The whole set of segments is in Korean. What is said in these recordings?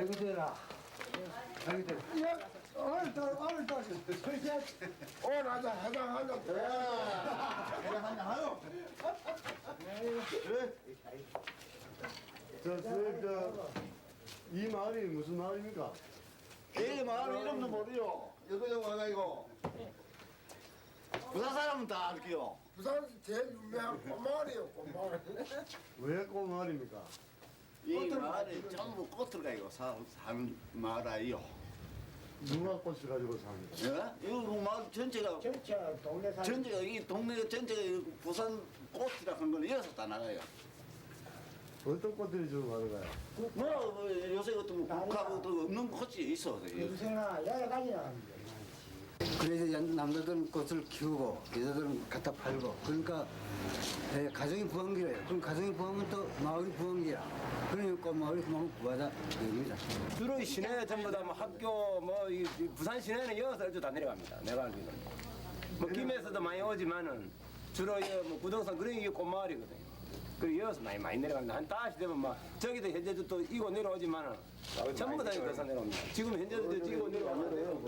아이고 되라. 아이고 되라. 예, 오늘 또 오늘 하자 해장하자. 해장하냐 하요? 그래? 이 마을이 무슨 마을입니까? 이 마을 이름도 모르요. 이거 와가 이거. 부산 사람은 다 알게요. 부산 제일 유명한 꽃마을이에요, 꽃마을. 왜 꼬마을입니까? 이 마을이 전부 꽃을 가지고 사는 마을 아니요. 누가 꽃을 가지고 삽니까? 예? 이 마을 전체가 전체 동네 사 전체가 이 동네 전체가 부산 꽃이라 한 거는 이어서 다 나가요. 어떤 꽃들이 주로 가져가요? 뭐 요새 같은 뭐 국화도 없는 꽃이 있어. 무슨아 여러 가지 나갑니다. 그래서 남자들은 꽃을 키우고 여자들은 갖다 팔고 그러니까 가정이 부흥기래요. 그럼 가정이 부흥은 또 마을이 부흥기라. 그러니까 마을이 그만큼 부하다 됩니다. 주로 이 시내 전부 다 뭐 학교 이 부산 시내는 여기서 일주 다 내려갑니다. 내가 알기로는. 뭐 김에서도 많이 오지만은 주로 뭐 부동산 그런 게 꽃마을이거든요. 그리고 여기서 많이 내려갑니다. 한 다시 되면 막 저기도 현재도 또 이고 내려오지만은 전부 다 여기서 내려옵니다. 지금 현재도 이고 내려오고.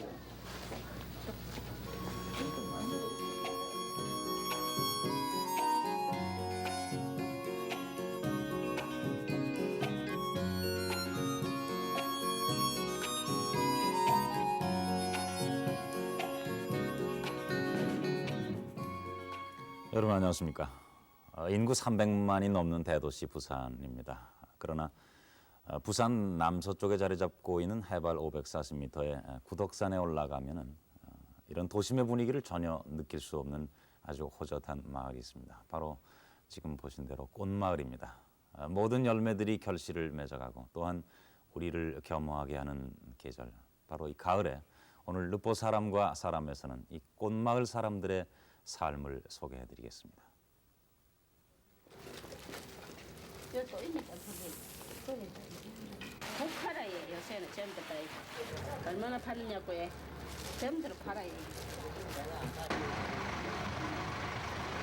여러분 안녕하십니까. 인구 300만이 넘는 대도시 부산입니다. 그러나 부산 남서쪽에 자리 잡고 있는 해발 540m의 구덕산에 올라가면은 이런 도심의 분위기를 전혀 느낄 수 없는 아주 호젓한 마을이 있습니다. 바로 지금 보신 대로 꽃마을입니다. 모든 열매들이 결실을 맺어가고 또한 우리를 겸허하게 하는 계절, 바로 이 가을에 오늘 르포 사람과 사람에서는 이 꽃마을 사람들의 삶을 소개해드리겠습니다. 여기 또 있니까 그게 꼭 팔아요. 요새는 전부 다 얼마나 파느냐고요. 전부 팔아요.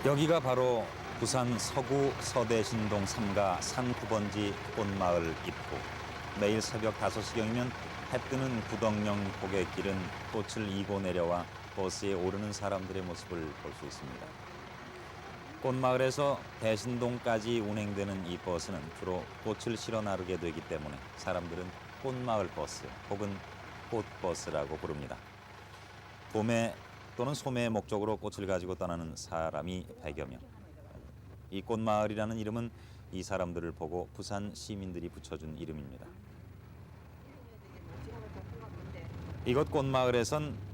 여기가 바로 부산 서구 서대신동 3가 산 9번지 꽃마을 입구. 매일 새벽 5시경이면 해 뜨는 구덕령 고갯길은 꽃을 이고 내려와 버스에 오르는 사람들의 모습을 볼 수 있습니다. 꽃마을에서 대신동까지 운행되는 이 버스는 주로 꽃을 실어 나르게 되기 때문에 사람들은 꽃마을 버스 혹은 꽃버스라고 부릅니다. 봄에 또는 소매의 목적으로 꽃을 가지고 떠나는 사람이 100여 명. 이 꽃마을이라는 이름은 이 사람들을 보고 부산 시민들이 붙여준 이름입니다. 이곳 꽃마을에선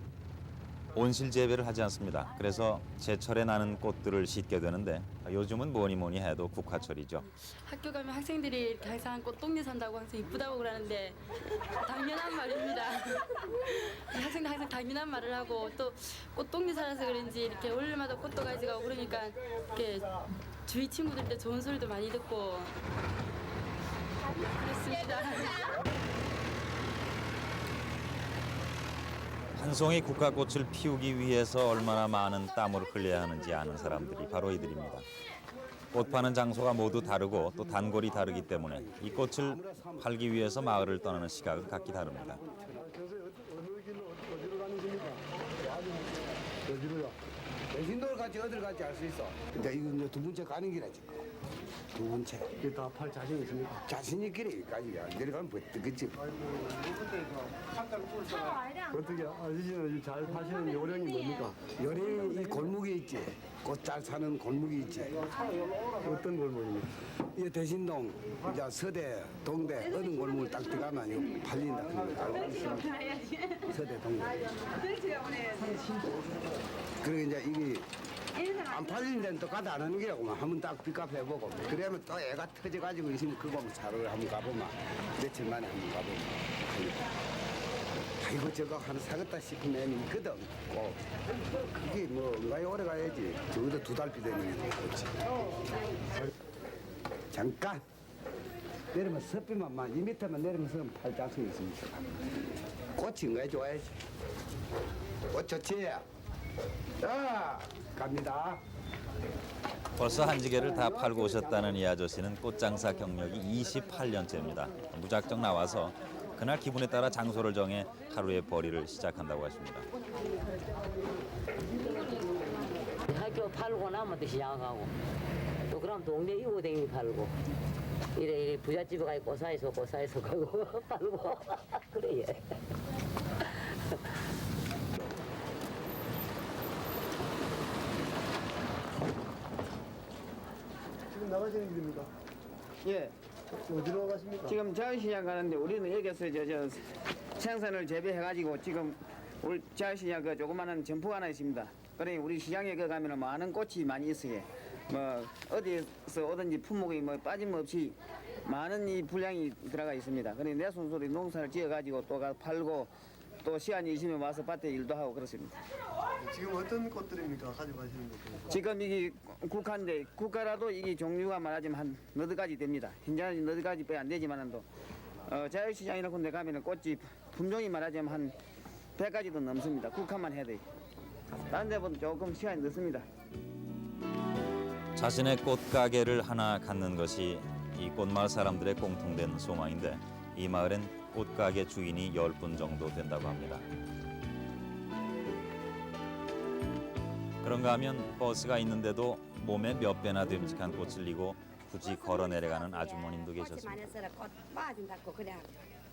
온실 재배를 하지 않습니다. 그래서 제철에 나는 꽃들을 심게 되는데 요즘은 뭐니 해도 국화철이죠. 학교 가면 학생들이 이렇게 항상 꽃동리 산다고 항상 이쁘다고 그러는데 당연한 말입니다. 학생들 항상 당연한 말을 하고 또 꽃동리 살아서 그런지 이렇게 올해마다 꽃도 가지고 그러니까 이렇게 주위 친구들한테 좋은 소리도 많이 듣고 그렇습니다. 한 송이 국화꽃을 피우기 위해서 얼마나 많은 땀을 흘려야 하는지 아는 사람들이 바로 이들입니다. 꽃 파는 장소가 모두 다르고 또 단골이 다르기 때문에 이 꽃을 팔기 위해서 마을을 떠나는 시각은 각기 다릅니다. 어느 길로 어디로 가는 겁니까? 어디로요? 대신도를 같이 어디를 갈지 알 수 있어. 근데 이거 두 번째 가는 길이야 지금. 두 번째. 이게 다 팔 자신 있습니까? 자신 있기래 여기까지 내려가면 뭐 뜨겠지. 어떻게 아저씨는 잘 파시는 요령이 뭡니까? 요리 이 골목이 있지. 꽃 잘 사는 골목이 있지. 어떤 골목입니까? 이 대신동, 이제 서대, 동대 어느 골목을 딱 들어가면 이거 팔린다. 그런 거 알고 있습니다. 서대, 동대. 그리고 이제 이게 안 팔리는 데는 또 가다 안 하는 게라고 한번 딱 빚값 해보고 그러면 또 애가 터져가지고 있으면 그거 사러 한번 가보면 며칠 만에 한번 가보면 아이고 저거 하나 사겠다 싶은 애는 있거든. 그게 뭐 얼마나 오래 가야지. 적어도 2달 비대면 그렇지. 잠깐 내리면 섭비만 2m만 내리면서 팔 장성이 있습니다. 꽃인 거야 좋아야지. 꽃 좋지? 자 갑니다. 벌써 한 지개를 다 팔고 오셨다는 이 아저씨는 꽃장사 경력이 28년째입니다. 무작정 나와서 그날 기분에 따라 장소를 정해 하루의 벌이를 시작한다고 하십니다. 학교 팔고 나면 또 시작하고 또 그럼 동네 이고댕이 팔고 이래 부잣집에 가서 고사에서 가고 팔고 그래. 지금 나가시는 길입니까? 예. 어디로 가십니까? 지금 자유시장 가는데 우리는 여기서 저 생선을 재배해가지고 지금 우리 자유시장 그 조그마한 점포가 하나 있습니다. 그러니 우리 시장에 그 가면은 많은 꽃이 많이 있어요. 뭐 어디서 오든지 품목이 뭐 빠짐없이 많은 이 분량이 들어가 있습니다. 그러니 내 손으로 농사를 지어가지고 또 가 팔고 또 시간이 있으면 와서 밭에 일도 하고 그렇습니다. 지금 어떤 꽃들입니까? 가지고 가시는 것들. 지금 이게 국화인데 국화라도 이게 종류가 말하자면 한 너댓 가지 됩니다. 현재는 너댓 가지 빼 안 되지만도 자유시장이나 군데 가면은 꽃이 품종이 말하자면 한 100가지도 넘습니다. 국화만 해도. 다른 데보다 조금 시간이 늦습니다. 자신의 꽃가게를 하나 갖는 것이 이 꽃마을 사람들의 공통된 소망인데 이 마을엔 꽃가게 주인이 10분 정도 된다고 합니다. 그런가 하면 버스가 있는데도 몸에 몇 배나 됨직한 꽃을 이고 굳이 걸어 내려가는 아주머님도 계셨습니다. 꽃이 많아서 꽃 빠진다고 그래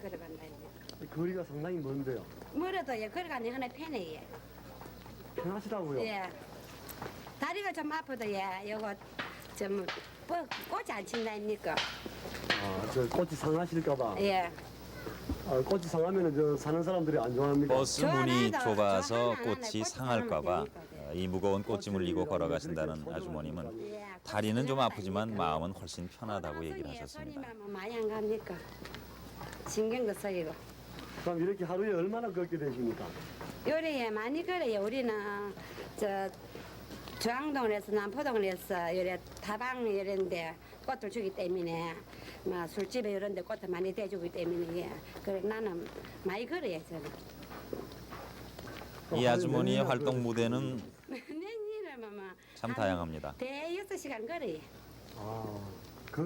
걸어간다 이제. 거리가 상당히 먼데요. 멀어도 예 걸어가는 하나 편해 예. 편하시다고요? 예. 다리가 좀 아파도 예 요거 좀 꽃이 안 친다니까. 저 꽃이 상하실까봐. 예. 꽃이 상하면 저 사는 사람들이 안 좋아합니까? 버스 문이 좋아하나도 좁아서 좋아하나 안 꽃이 하나 상할까봐 꽃 이 무거운 꽃짐을 이고 걸어가신다는 아주머님은 예, 다리는 좀 꽃이 아프지만 나가니까. 마음은 훨씬 편하다고 얘기를 예, 하셨습니다. 손님하면 많이 안 갑니까. 신경도 쓰이고. 그럼 이렇게 하루에 얼마나 걷게 되십니까? 요리에 많이 그래요. 우리는 저 중앙동에서 남포동에서 요래 다방 이런데 꽃을 주기 때문에 뭐 술집에 이런데 꽃을 많이 대주기 때문에 예. 그래 나는 많이 그래요 저는. 이 아주머니의 활동 무대는 내일은 참 다양합니다. 대 6시간 그래요.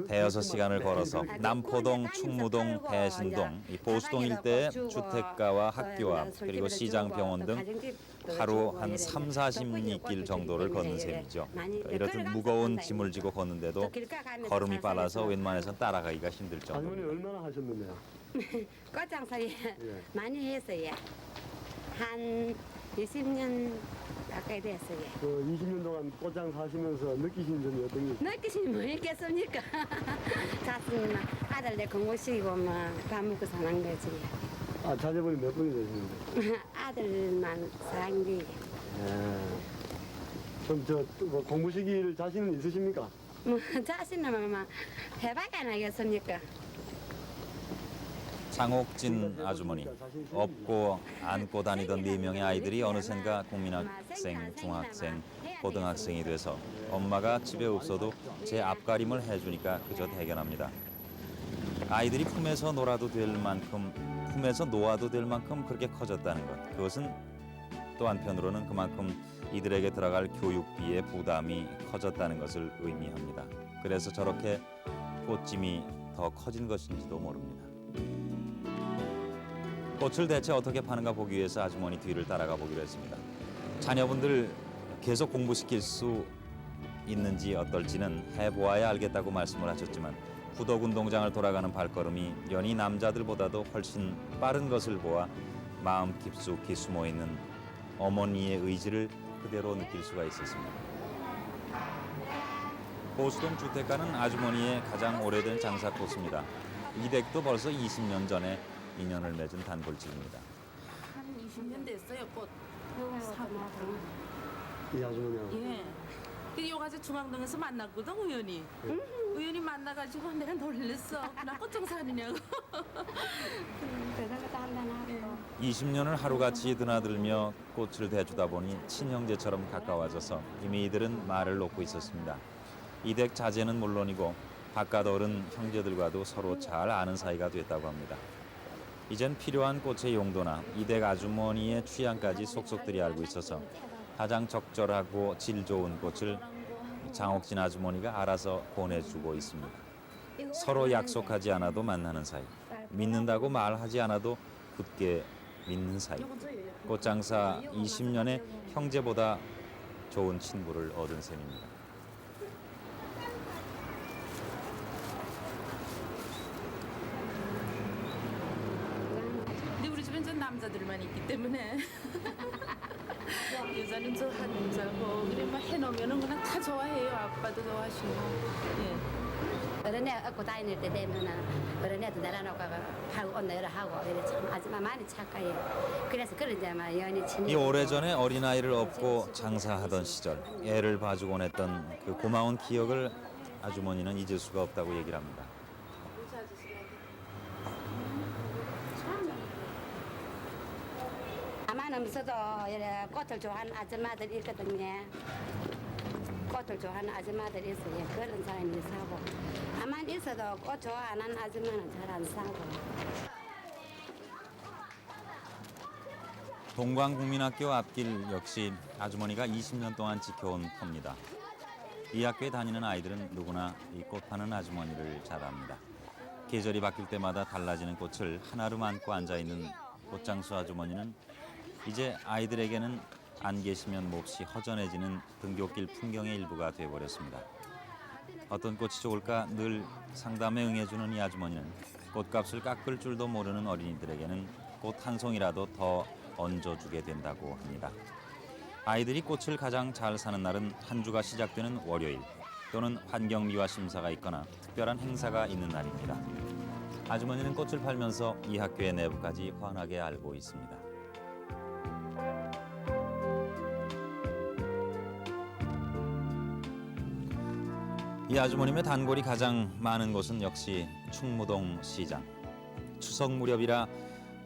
대여섯 시간을 걸어서 남포동, 충무동, 대신동, 이 보수동 일대의 주택가와 학교와 그리고 시장, 병원 등 하루 한 3, 40리길 정도를 걷는 셈이죠. 이렇듯 무거운 짐을 지고 걷는데도 걸음이 빨라서 웬만해선 따라가기가 힘들 아주머니 정도입니다. 얼마나 하셨는데요? 꽃장사에 많이 했어요. 한 20년 가까이 됐어요. 그 20년 동안 꽃장 사시면서 느끼신 점이 어떤 게 있어요? 느끼시니 뭐 있겠습니까? 자신 아들 내 공부시키고 뭐밥 먹고 사는 거지. 자제분이 몇 분이 되시는데? 아들만 사랑지. 그럼 뭐 공부 시기를 자신은 있으십니까? 뭐 자신은 뭐 해봐야 안 하겠습니까? 장옥진 아주머니, 업고 안고 다니던 4명의 아이들이 어느샌가 국민학생, 중학생, 고등학생이 돼서 엄마가 집에 없어도 제 앞가림을 해주니까 그저 대견합니다. 아이들이 품에서 놀아도 될 만큼, 품에서 놓아도 될 만큼 그렇게 커졌다는 것. 그것은 또 한편으로는 그만큼 이들에게 들어갈 교육비의 부담이 커졌다는 것을 의미합니다. 그래서 저렇게 꽃짐이 더 커진 것인지도 모릅니다. 꽃을 대체 어떻게 파는가 보기 위해서 아주머니 뒤를 따라가 보기로 했습니다. 자녀분들 계속 공부시킬 수 있는지 어떨지는 해보아야 알겠다고 말씀을 하셨지만 구덕운동장을 돌아가는 발걸음이 연희 남자들보다도 훨씬 빠른 것을 보아 마음 깊숙이 숨어있는 어머니의 의지를 그대로 느낄 수가 있었습니다. 보수동 주택가는 아주머니의 가장 오래된 장사 코스입니다. 이 댁도 벌써 20년 전에 인연을 맺은 단골집입니다. 한 20년 됐어요, 꽃. 이 아주머니하고. 예. 그 요가지 중앙동에서 만났거든, 우연히. 우연히 만나가지고 내가 놀랬어. 나 꽃장사하느냐고. 20년을 하루같이 드나들며 꽃을 대주다 보니 친형제처럼 가까워져서 이미 이들은 말을 놓고 있었습니다. 이 댁 자제는 물론이고 바깥 어른 형제들과도 서로 잘 아는 사이가 됐다고 합니다. 이젠 필요한 꽃의 용도나 이 댁 아주머니의 취향까지 속속들이 알고 있어서 가장 적절하고 질 좋은 꽃을 장옥진 아주머니가 알아서 보내주고 있습니다. 서로 약속하지 않아도 만나는 사이. 믿는다고 말하지 않아도 굳게 믿는 사이. 꽃장사 20년의 형제보다 좋은 친구를 얻은 셈입니다. 근데 우리 집엔 전 남자들만 있기 때문에 여자는 저 한 여자고 그래 뭐 해놓으면은 그냥 다 좋아해요. 아빠도 좋아하시고. 예. 어른애 업고 다닐 때 되면은 어른애도 내려놓고 하고 온 내려 하고 이래 참 아줌마 많이 착해요. 그래서 그런 이제 막 연이 친해. 이 오래전에 어린아이를 업고 장사하던 시절 애를 봐주곤 했던 그 고마운 기억을 아주머니는 잊을 수가 없다고 얘기를 합니다. 가만 없어도 이래 꽃을 좋아하는 아줌마들 있거든요. 꽃을 좋아하는 아줌마들 있어요. 그런 사람이 사고. 가만 있어도 꽃 좋아 안 하는 아줌마는 잘 안 사고. 동광국민학교 앞길 역시 아주머니가 20년 동안 지켜온 터입니다. 이 학교에 다니는 아이들은 누구나 이 꽃 파는 아주머니를 잘 압니다. 계절이 바뀔 때마다 달라지는 꽃을 하나로 안고 앉아있는 꽃장수 아주머니는 이제 아이들에게는 안 계시면 몹시 허전해지는 등굣길 풍경의 일부가 되어버렸습니다. 어떤 꽃이 좋을까 늘 상담에 응해주는 이 아주머니는 꽃값을 깎을 줄도 모르는 어린이들에게는 꽃 한 송이라도 더 얹어주게 된다고 합니다. 아이들이 꽃을 가장 잘 사는 날은 한 주가 시작되는 월요일 또는 환경미화 심사가 있거나 특별한 행사가 있는 날입니다. 아주머니는 꽃을 팔면서 이 학교의 내부까지 환하게 알고 있습니다. 이 아주머님의 단골이 가장 많은 곳은 역시 충무동 시장. 추석 무렵이라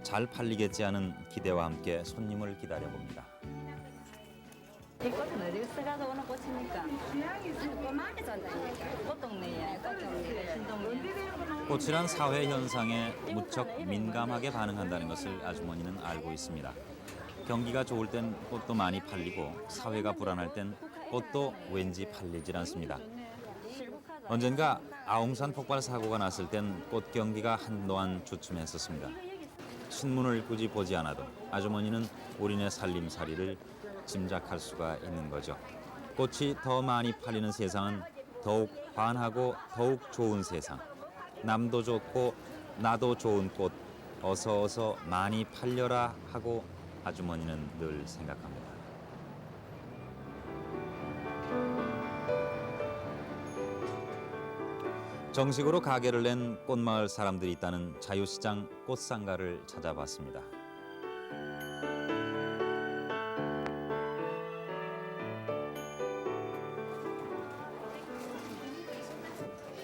잘 팔리겠지 하는 기대와 함께 손님을 기다려봅니다. 이 꽃은 어디서 가져오는 꽃입니까? 꼬마게 전다니까. 꽃동네에. 꽃동네. 꽃이란 사회 현상에 무척 민감하게 반응한다는 것을 아주머니는 알고 있습니다. 경기가 좋을 땐 꽃도 많이 팔리고 사회가 불안할 땐 꽃도 왠지 팔리질 않습니다. 언젠가 아웅산 폭발 사고가 났을 땐 꽃 경기가 한동안 주춤했었습니다. 신문을 굳이 보지 않아도 아주머니는 우리네 살림살이를 짐작할 수가 있는 거죠. 꽃이 더 많이 팔리는 세상은 더욱 환하고 더욱 좋은 세상. 남도 좋고 나도 좋은 꽃 어서 많이 팔려라 하고 아주머니는 늘 생각합니다. 정식으로 가게를 낸 꽃마을 사람들이 있다는 자유시장 꽃상가를 찾아봤습니다.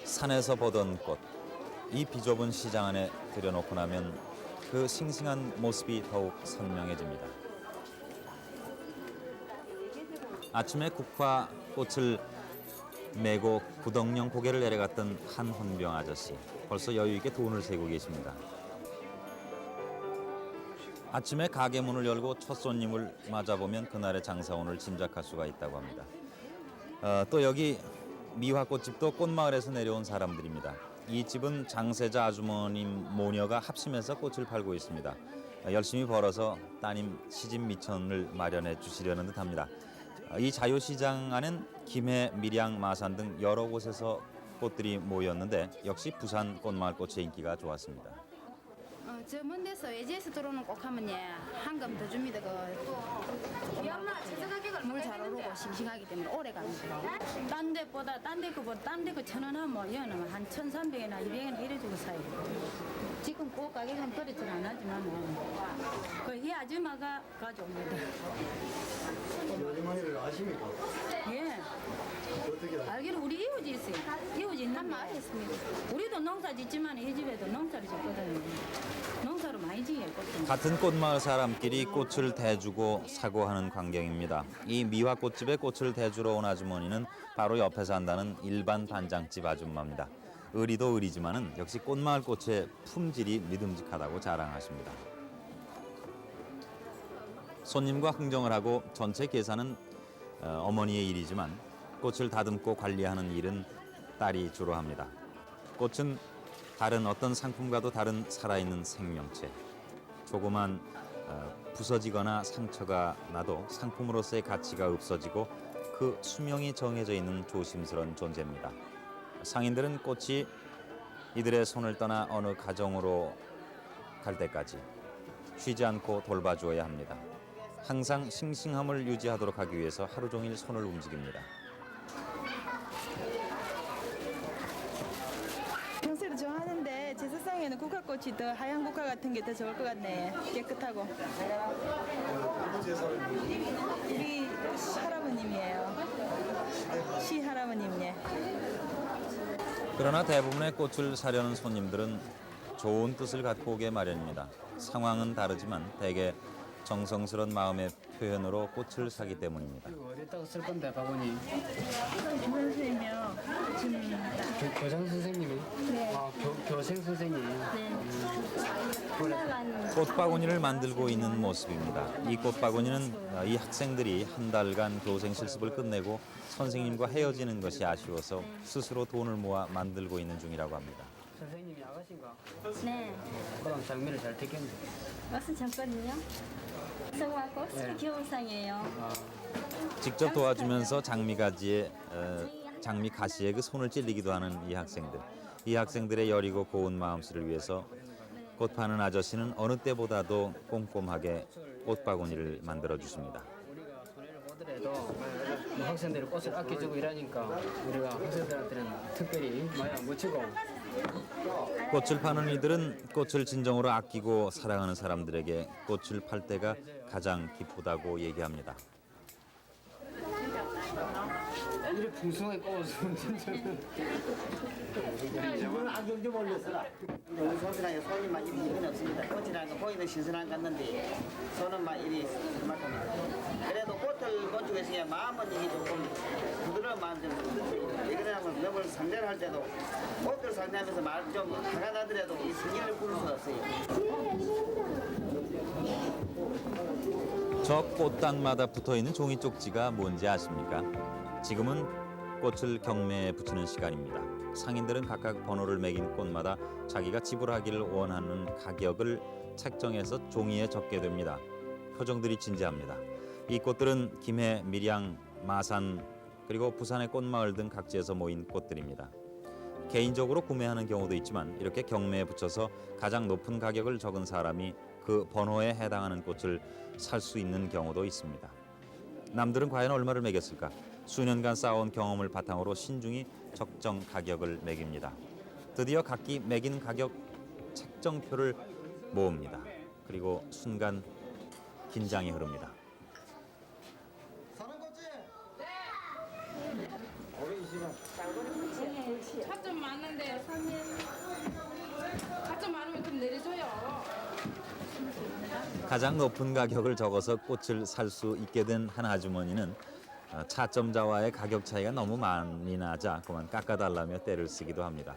산에서 보던 꽃, 이 비좁은 시장 안에 들여놓고 나면 그 싱싱한 모습이 더욱 선명해집니다. 아침에 국화 꽃을 메고 구덩령 고개를 내려갔던 한 혼병 아저씨, 벌써 여유 있게 돈을 세고 계십니다. 아침에 가게 문을 열고 첫 손님을 맞아보면 그날의 장사운을 짐작할 수가 있다고 합니다. 또 여기 미화꽃집도 꽃마을에서 내려온 사람들입니다. 이 집은 장세자 아주머님 모녀가 합심해서 꽃을 팔고 있습니다. 열심히 벌어서 따님 시집 미천을 마련해 주시려는 듯합니다. 이 자유시장 안엔 김해, 밀양, 마산 등 여러 곳에서 꽃들이 모였는데 역시 부산 꽃마을 꽃의 인기가 좋았습니다. 저 먼 데서 외지에서 들어오는 꽃 하면 한금 더 줍니다. 물 잘 오르고 싱싱하기 때문에 오래 갑니다. 딴 데보다 딴 데 거보다 딴 데 거 1,000원 하면 얘는 한 1,300원이나 200원 이래 주고 사요. 지금 꽃 가격은 그렇진 않았지만 이 아줌마가 가져옵니다. 아주머니를 아십니까? 예. 어떻게 알기로 우리 이웃이 있어요. 이웃이 있는 말 했습니다. 우리도 농사 짓지만 이 집에도 농사를 짓거든요. 농사로 많이 지었거든요. 같은 꽃마을 사람끼리 꽃을 대주고 사고 하는 광경입니다. 이 미화꽃집에 꽃을 대주러 온 아주머니는 바로 옆에 산다는 일반 반장집 아줌마입니다. 의리도 의리지만은 역시 꽃마을 꽃의 품질이 믿음직하다고 자랑하십니다. 손님과 흥정을 하고 전체 계산은 어머니의 일이지만 꽃을 다듬고 관리하는 일은 딸이 주로 합니다. 꽃은 다른 어떤 상품과도 다른 살아있는 생명체. 조그만 부서지거나 상처가 나도 상품으로서의 가치가 없어지고 그 수명이 정해져 있는 조심스러운 존재입니다. 상인들은 꽃이 이들의 손을 떠나 어느 가정으로 갈 때까지 쉬지 않고 돌봐주어야 합니다. 항상 싱싱함을 유지하도록 하기 위해서 하루 종일 손을 움직입니다. 평소에도 좋아하는데 제 세상에는 국화꽃이 더 하얀 국화 같은 게 더 좋을 것 같네. 깨끗하고. 우리 할아버님이에요. 시할아버님, 예. 그러나 대부분의 꽃을 사려는 손님들은 좋은 뜻을 갖고 오게 마련입니다. 상황은 다르지만 대개 정성스러운 마음의 표현으로 꽃을 사기 때문입니다. 어디다가 쓸 건데 바구니? 선생님이요. 교장 선생님이? 네. 교생 선생님. 꽃바구니를 만들고 있는 모습입니다. 이 꽃바구니는 이 학생들이 한 달간 교생 실습을 끝내고 선생님과 헤어지는 것이 아쉬워서 스스로 돈을 모아 만들고 있는 중이라고 합니다. 선생님이 아가씨인가? 네. 그럼 장미를 잘 택했네. 무슨 잠깐요? 성화꽃 네. 겨울상이에요. 직접 도와주면서 장미 가지에 장미 가시에 그 손을 찔리기도 하는 이 학생들. 이 학생들의 여리고 고운 마음씨를 위해서 꽃 파는 아저씨는 어느 때보다도 꼼꼼하게 꽃바구니를 만들어 주십니다. 우리가 손해를 보더라도 뭐 학생들이 꽃을 아껴주고 이러니까 우리가 학생들한테는 특별히 많이 묻히고 꽃을 파는 이들은 꽃을 진정으로 아끼고 사랑하는 사람들에게 꽃을 팔 때가 가장 기쁘다고 얘기합니다. 이렇게 풍성하게 꽃을 진짜 이건 안경 좀 올렸어라. 우리 손이랑 손님만 이리 일은 없습니다. 꽃이라는 건 보이는 신선한 것 같는데 손은 막 이리 그만큼 그래도 꽃을 본 쪽에서 마음은 이게 조금 부드러운 마음 좀 왜 그러냐면 너무 상대를 할 때도 꽃들 상대하면서 말 좀 화가 나더라도 이 승리를 부를 수가 없어요. 저 꽃단마다 붙어있는 종이 쪽지가 뭔지 아십니까? 지금은 꽃을 경매에 붙이는 시간입니다. 상인들은 각각 번호를 매긴 꽃마다 자기가 지불하기를 원하는 가격을 책정해서 종이에 적게 됩니다. 표정들이 진지합니다. 이 꽃들은 김해, 밀양, 마산 그리고 부산의 꽃마을 등 각지에서 모인 꽃들입니다. 개인적으로 구매하는 경우도 있지만 이렇게 경매에 붙여서 가장 높은 가격을 적은 사람이 그 번호에 해당하는 꽃을 살 수 있는 경우도 있습니다. 남들은 과연 얼마를 매겼을까? 수년간 쌓아온 경험을 바탕으로 신중히 적정 가격을 매깁니다. 드디어 각기 매긴 가격 책정표를 모읍니다. 그리고 순간 긴장이 흐릅니다. 차 좀 많은데 4점 많으면 좀 내려줘요. 가장 높은 가격을 적어서 꽃을 살 수 있게 된 한 아주머니는 차점자와의 가격 차이가 너무 많이 나자 그만 깎아달라며 떼를 쓰기도 합니다.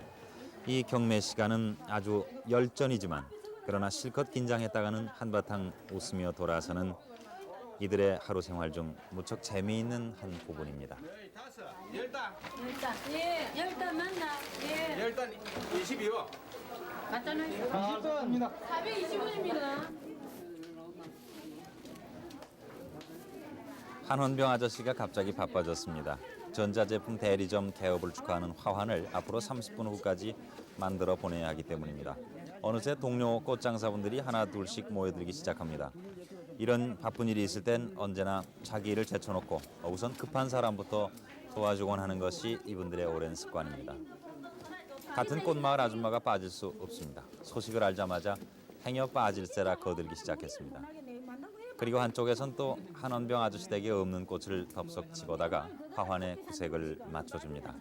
이 경매 시간은 아주 열전이지만 그러나 실컷 긴장했다가는 한바탕 웃으며 돌아서는 이들의 하루 생활 중 무척 재미있는 한 부분입니다. 열단 맞나? 예. 열단 22원. 갖다 놓으세요. 420원입니다. 한원병 아저씨가 갑자기 바빠졌습니다. 전자제품 대리점 개업을 축하하는 화환을 앞으로 30분 후까지 만들어 보내야 하기 때문입니다. 어느새 동료 꽃장사분들이 하나 둘씩 모여들기 시작합니다. 이런 바쁜 일이 있을 땐 언제나 자기 일을 제쳐놓고 우선 급한 사람부터 도와주곤 하는 것이 이분들의 오랜 습관입니다. 같은 꽃마을 아줌마가 빠질 수 없습니다. 소식을 알자마자 행여 빠질세라 거들기 시작했습니다. 그리고 한쪽에선 또 한원병 아저씨 댁에 없는 꽃을 덥석 집어다가 화환의 구색을 맞춰줍니다.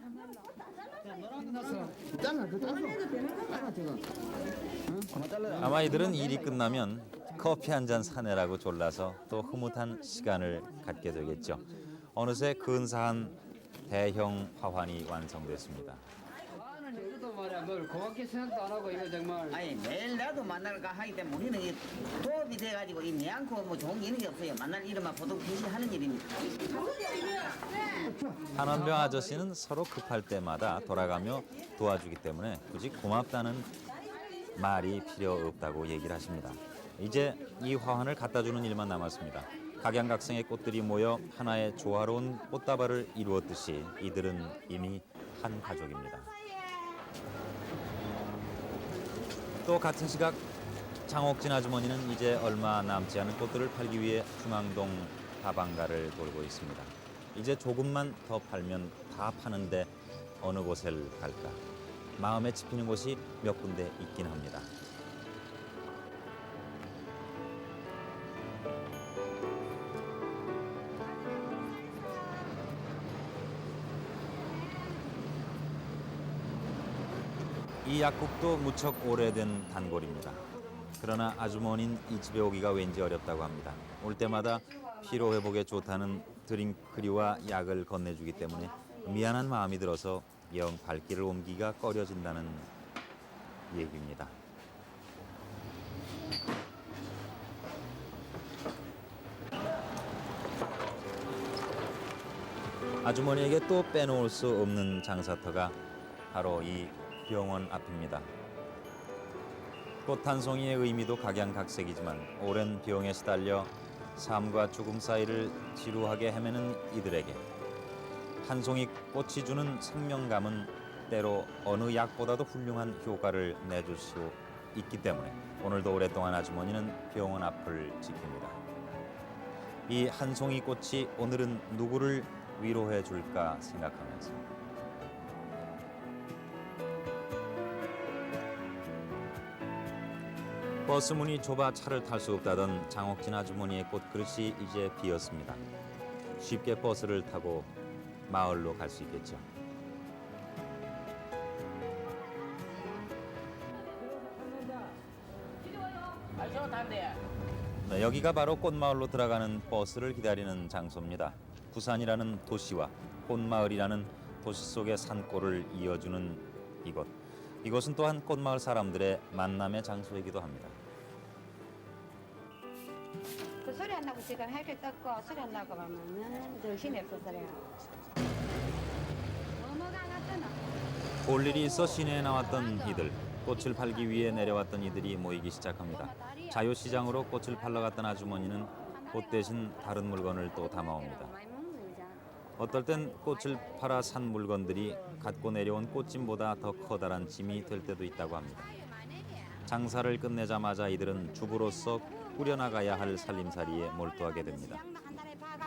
아마 이들은 일이 끝나면 커피 한 잔 사내라고 졸라서 또 흐뭇한 시간을 갖게 되겠죠. 어느새 근사한 대형 화환이 완성됐습니다. 나도 말이야 뭘 고맙게 생각도 안 하고 이거 정말. 아니 매일 나도 만날까 하기 때문에 우리는 이 도업이 돼가지고 이 내안고 뭐 좋은 게 있는 게 없어요. 만날 일은 보통平시하는 일입니다. 한원병 아저씨는 서로 급할 때마다 돌아가며 도와주기 때문에 굳이 고맙다는 말이 필요 없다고 얘기를 하십니다. 이제 이 화환을 갖다 주는 일만 남았습니다. 각양각색의 꽃들이 모여 하나의 조화로운 꽃다발을 이루었듯이 이들은 이미 한 가족입니다. 또 같은 시각 장옥진 아주머니는 이제 얼마 남지 않은 꽃들을 팔기 위해 중앙동 다방가를 돌고 있습니다. 이제 조금만 더 팔면 다 파는데 어느 곳을 갈까? 마음에 집히는 곳이 몇 군데 있긴 합니다. 이 약국도 무척 오래된 단골입니다. 그러나 아주머니는 이 집에 오기가 왠지 어렵다고 합니다. 올 때마다 피로 회복에 좋다는 드링크류와 약을 건네주기 때문에 미안한 마음이 들어서 영 발길을 옮기기가 꺼려진다는 얘기입니다. 아주머니에게 또 빼놓을 수 없는 장사터가 바로 이 병원 앞입니다. 꽃 한 송이의 의미도 각양각색이지만 오랜 병에 시달려 삶과 죽음 사이를 지루하게 헤매는 이들에게 한 송이 꽃이 주는 생명감은 때로 어느 약보다도 훌륭한 효과를 내줄 수 있기 때문에 오늘도 오랫동안 아주머니는 병원 앞을 지킵니다. 이 한 송이 꽃이 오늘은 누구를 위로해 줄까 생각하면서 버스 문이 좁아 차를 탈 수 없다던 장옥진 아주머니의 꽃그릇이 이제 비었습니다. 쉽게 버스를 타고 마을로 갈 수 있겠죠. 네, 여기가 바로 꽃마을로 들어가는 버스를 기다리는 장소입니다. 부산이라는 도시와 꽃마을이라는 도시 속의 산골을 이어주는 이곳. 이곳은 또한 꽃마을 사람들의 만남의 장소이기도 합니다. 그 소리 안 나고 지금 헬기 떴고 소리 안 나고 하면은 정신이 없었어요. 뭐가 갔더나. 볼 일이 있어 시내에 나왔던 이들, 꽃을 팔기 위해 내려왔던 이들이 모이기 시작합니다. 자유시장으로 꽃을 팔러 갔던 아주머니는 꽃 대신 다른 물건을 또 담아옵니다. 어떨 땐 꽃을 팔아 산 물건들이 갖고 내려온 꽃짐보다 더 커다란 짐이 될 때도 있다고 합니다. 장사를 끝내자마자 이들은 주부로서 꾸려나가야 할 살림살이에 몰두하게 됩니다.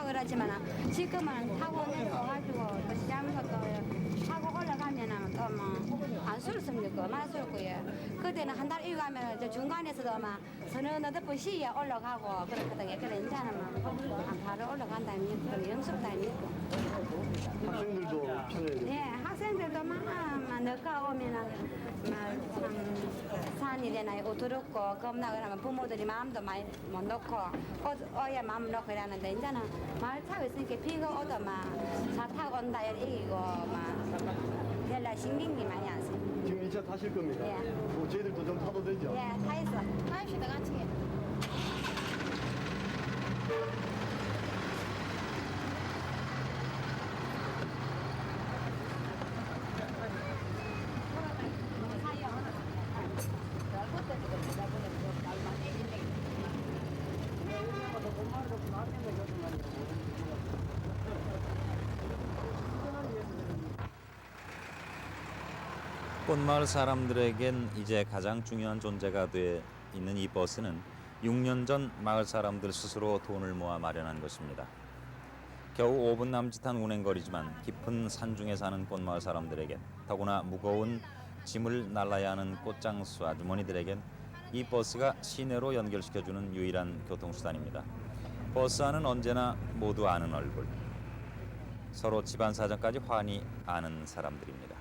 그렇지만 지금은 타고 가지고 또 시장에서 또 타고 올라가면은 또뭐 안술습니까 얼마나 술고요. 그때는 한 달 일가면 저 중간에서도 막 서너 번 시에 올라가고 그렇거든요. 그래 이제는 막 바로 올라간다니까 영습도 아니고. 학생들도 편해요. 네, 학생들도 막 늦가 오면은 막 산이래나 오토롭고 겁나 그러면 부모들이 마음도 많이 못 놓고 어야 마음 놓고 이러는데 이제는 말 타고 있으니까 비가 오도 막 차 타고 온다 이기고 막 별로 신경이 많이 안 써요. 지금 2차 타실 겁니다. 예. 뭐 저희들도 좀 타도 되죠? 예, 다 있어. 타입시다 같이. 꽃마을 사람들에겐 이제 가장 중요한 존재가 돼 있는 이 버스는 6년 전 마을 사람들 스스로 돈을 모아 마련한 것입니다. 겨우 5분 남짓한 운행거리지만 깊은 산중에 사는 꽃마을 사람들에겐 더구나 무거운 짐을 날라야 하는 꽃장수 아주머니들에겐 이 버스가 시내로 연결시켜주는 유일한 교통수단입니다. 버스 안은 언제나 모두 아는 얼굴, 서로 집안 사정까지 환히 아는 사람들입니다.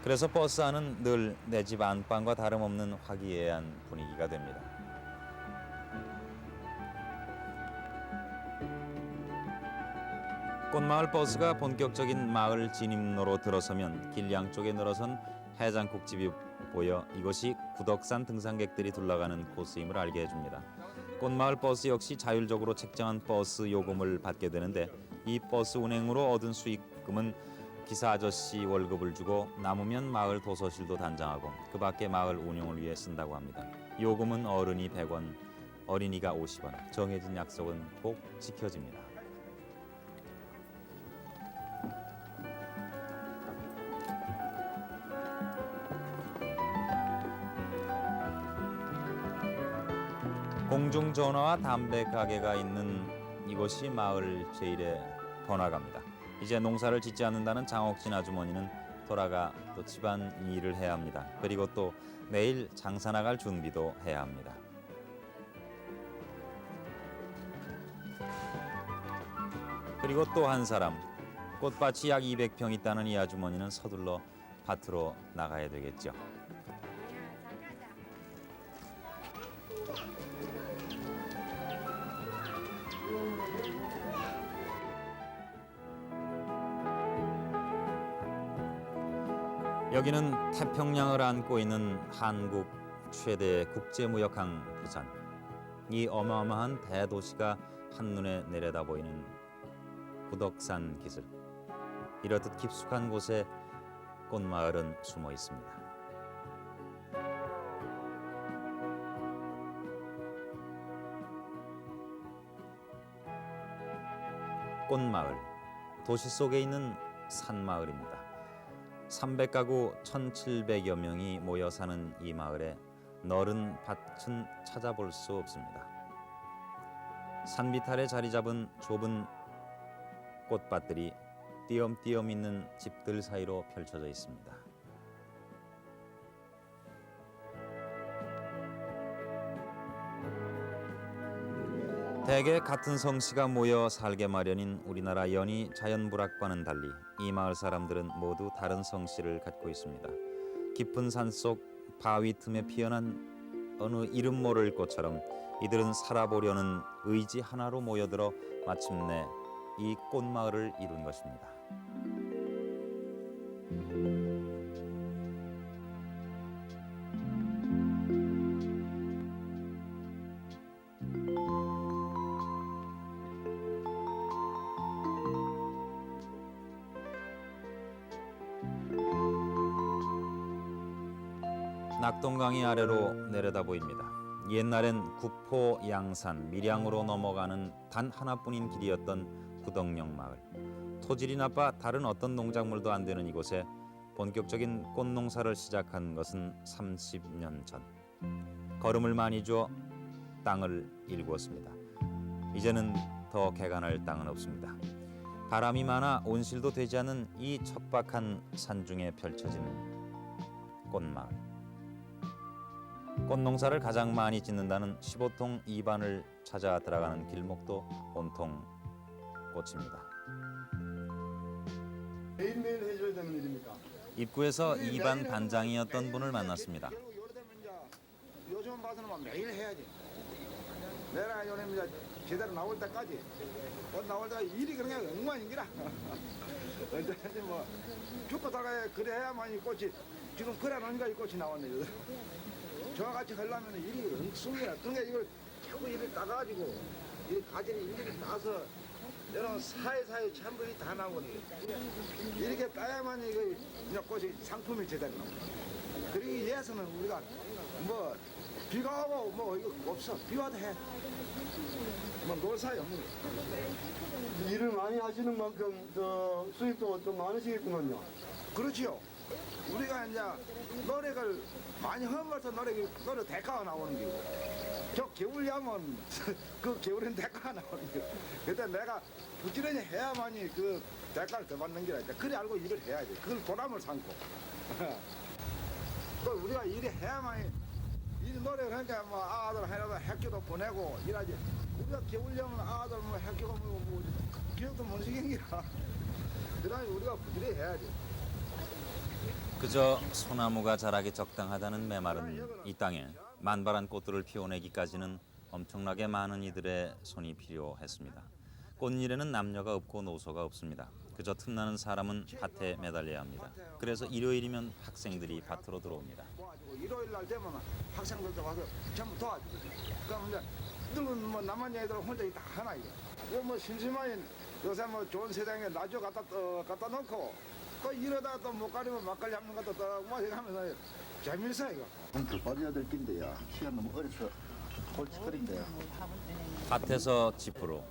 그래서 버스 안은 늘 내 집 안방과 다름없는 화기애애한 분위기가 됩니다. 꽃마을 버스가 본격적인 마을 진입로로 들어서면 길 양쪽에 늘어선 해장국집이 보여 이것이 구덕산 등산객들이 둘러가는 코스임을 알게 해줍니다. 꽃마을 버스 역시 자율적으로 책정한 버스 요금을 받게 되는데 이 버스 운행으로 얻은 수익금은 기사 아저씨 월급을 주고 남으면 마을 도서실도 단장하고 그 밖에 마을 운영을 위해 쓴다고 합니다. 요금은 어른이 100원, 어린이가 50원, 정해진 약속은 꼭 지켜집니다. 공중전화와 담배 가게가 있는 이곳이 마을 제1의 번화가입니다. 이제 농사를 짓지 않는다는 장옥진 아주머니는 돌아가 또 집안 일을 해야 합니다. 그리고 또 내일 장사 나갈 준비도 해야 합니다. 그리고 또 한 사람, 꽃밭이 약 200평 있다는 이 아주머니는 서둘러 밭으로 나가야 되겠죠. 여기는 태평양을 안고 있는 한국 최대 국제무역항 부산. 이 어마어마한 대도시가 한눈에 내려다 보이는 구덕산 기슭. 이렇듯 깊숙한 곳에 꽃마을은 숨어 있습니다. 꽃마을, 도시 속에 있는 산마을입니다. 300가구 1,700여 명이 모여 사는 이 마을에 너른 밭은 찾아볼 수 없습니다. 산비탈에 자리 잡은 좁은 꽃밭들이 띄엄띄엄 있는 집들 사이로 펼쳐져 있습니다. 대개 같은 성씨가 모여 살게 마련인 우리나라 연희 자연불학과는 달리 이 마을 사람들은 모두 다른 성씨를 갖고 있습니다. 깊은 산속 바위 틈에 피어난 어느 이름 모를 꽃처럼 이들은 살아보려는 의지 하나로 모여들어 마침내 이 꽃마을을 이룬 것입니다. 낙동강이 아래로 내려다 보입니다. 옛날엔 구포, 양산, 밀양으로 넘어가는 단 하나뿐인 길이었던 구덕령 마을. 토질이 나빠 다른 어떤 농작물도 안 되는 이곳에 본격적인 꽃농사를 시작한 것은 30년 전. 거름을 많이 줘 땅을 일구었습니다. 이제는 더 개간할 땅은 없습니다. 바람이 많아 온실도 되지 않은 이 척박한 산중에 펼쳐진 꽃마을. 꽃농사를 가장 많이 짓는다는 15통 2반을 찾아 들어가는 길목도 온통 꽃입니다. 매일매일 해줘야 되는 일입니까? 입구에서 2반 반장이었던 분을 만났습니다. 요즘 봐서는 매일 해야지. 내가 요즘 이제 제대로 나올 때까지 꽃 나올 때 일이 그냥 엉망인기라. 근데 뭐 죽고 살아야 그래야만 이 꽃이 지금 그래 놓으니까 이 꽃이 나왔네. 저와 같이 하려면 일이 엉뚱이야. 그러니까 이걸 자꾸 일을 따가지고 이 가지는 일을 따서 여러 사이사이 전부 다 나오거든요. 이렇게 따야만 이거 꽃이 상품이 제대로 나옵니다. 그러기 위해서는 우리가 뭐 비가 오고 뭐 이거 없어. 비 와도 해. 뭐 놀사요. 일을 많이 하시는 만큼 저 수입도 좀 많으시겠구만요. 그렇지요. 우리가 이제 노력을 많이 한 것도 노래 대가가 나오는 거고 저 겨울야면 그 겨울엔 대가가 나오는 거고 그때 내가 부지런히 해야만이 그 대가를 더 받는 게라 그래 알고 일을 해야지 그걸 보람을 삼고 또 우리가 일을 해야만이 일 노력을 하니까 뭐 아들 해라도 학교도 보내고 일하지 우리가 겨울야면 아들 뭐 학교가 뭐 기억도 못 시키니까 그러니 우리가 부지런히 해야지. 그저 소나무가 자라기 적당하다는 메마른 이 땅에 만발한 꽃들을 피워내기까지는 엄청나게 많은 이들의 손이 필요했습니다. 꽃일에는 남녀가 없고 노소가 없습니다. 그저 틈나는 사람은 밭에 매달려야 합니다. 그래서 일요일이면 학생들이 밭으로 들어옵니다. 모아주고 일요일 날 되면 학생들도 와서 전부 도와주거든. 그럼 이제 늙은 뭐 남한 애들 혼자 다 하나 이거. 이거 뭐 심심하니 요새 뭐 좋은 세상에 나주 갖다 놓고 또 이러다가 또 못 가리면 막걸리 잡는 것도 또 뭐 이렇게 하면서 재밌어 이거. 좀 빠져야 될 낀데야. 키가 너무 어려서 골칫거린데. 밭에서 집으로,